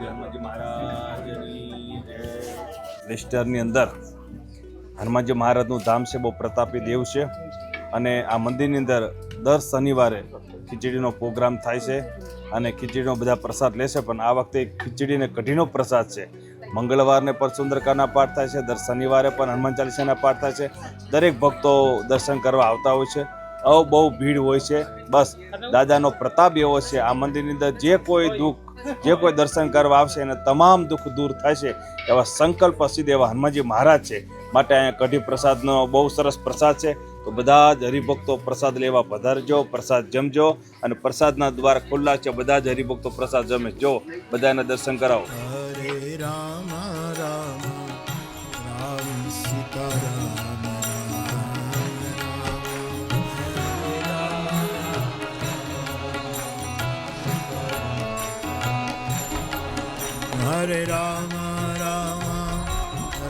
હનુમાનજી મહારાજની લેસ્ટરની અંદર હનુમાનજી મહારાજનું ધામ છે, બહુ પ્રતાપી દેવ છે. અને આ મંદિરની અંદર દર શનિવારે ખીચડીનો પ્રોગ્રામ થાય છે અને ખીચડીનો બધા પ્રસાદ લેશે. પણ આ વખતે ખીચડી અને કઢીનો પ્રસાદ છે. મંગળવારને પણ સુંદરકાંડના પાઠ થાય છે, દર શનિવારે પણ હનુમાન ચાલીસાના પાઠ થાય છે. દરેક ભક્તો દર્શન કરવા આવતા હોય છે. બહુ ભીડ હોય છે. બસ દાદાનો પ્રતાપ એવો છે. આ મંદિરની અંદર જે કોઈ દર્શન કરવા આવશે એને તમામ દુઃખ દૂર થાય છે એવા સંકલ્પ સિદ્ધ એવા હનુમાનજી મહારાજ છે. માટે અહીંયા કઢી પ્રસાદનો બહુ સરસ પ્રસાદ છે. તો બધા જ હરિભક્તો પ્રસાદ લેવા પધારજો, પ્રસાદ જમજો. અને પ્રસાદના દ્વાર ખુલ્લા છે, બધા જ હરિભક્તો પ્રસાદ જમે. જો બધાને દર્શન કરાવો. હરે રામ રામ રામ સીતારામ હરે રામ રામ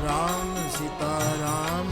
રામ સીતારામ